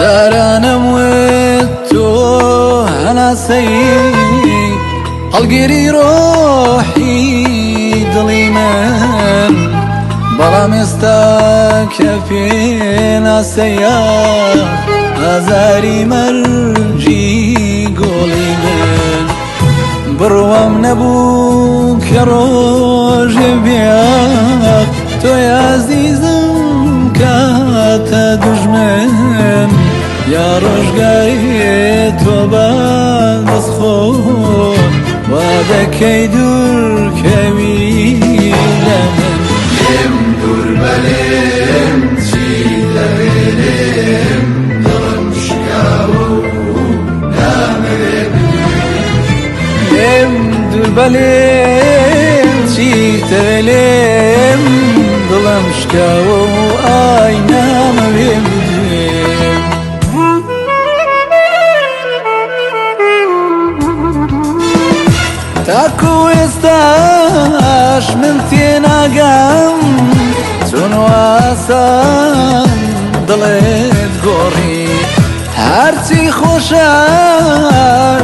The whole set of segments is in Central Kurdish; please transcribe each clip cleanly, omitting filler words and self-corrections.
ترانم وتو أنا سيد هەڵگیری ڕۆحی دڵی من بەڵام ئێستا کە پێناسەیە ئازاری مەرجی گۆڵی من بڕوام نەبوو کە ڕۆژێ بیا تۆی عەزیزم کاتە دوژمن یا ڕۆژگاری تۆ بە دەستخۆ وا دەکەی دوورکەوی لە من لێم دوور بەلێم چی دەوێنێم دڵم شکاوە و نامەوێ لێم دوور بەلێم چیتە لێم دڵم شکاوە و ئای نامەوێ بدوێم تاکو ئێستاش من تێناگەم چۆن واسان دڵێت گۆڕی هەرچی خۆشە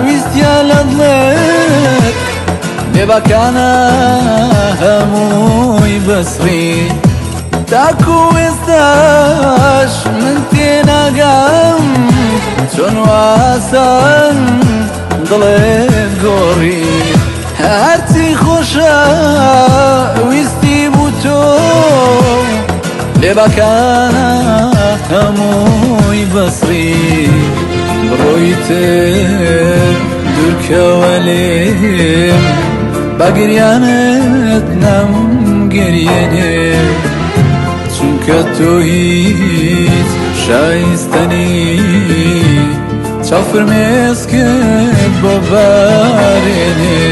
ویستیا لە دڵێت بێبەکانە هەمووی بەسڕی تاکو ئێستاش من تێناگەم چۆن واسان دڵێت گۆڕی هەرچی خۆشە ویستی بوو تۆ لێبەکانە هەمووی بەسڕی بڕۆی تر دوورکەوە لێم بە گریانت نەمگەریێنێ چونکە تۆ هیچ شایستەنی چاوفرمێسکت بۆ بارێنێ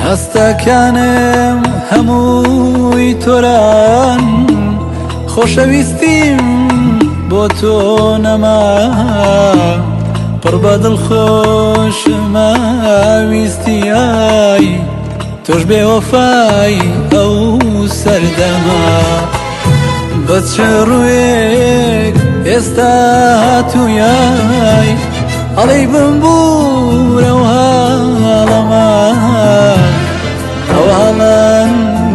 هەستەکانم هەمووی تۆران خۆشەویستیم بۆ تۆ نەما پڕ بە دڵخۆشمە ویستیای تۆش بێوەفای ئەو سەردەما بە چ ڕوویەک ئێستا هاتوویای هەڵەی بمبورە و هەڵەما ئەوانە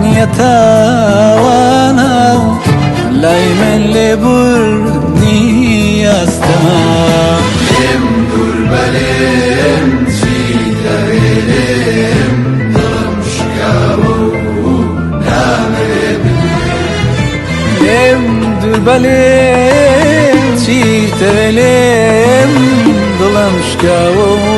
نییە تاوانە و لای من لێبوردنی ئەستەما لێم دوور بەلێم چی دەوێنێم دڵم شکاوە و نامەوێ لێم دوور بەلێم چیتە لێم دڵم شکاوە و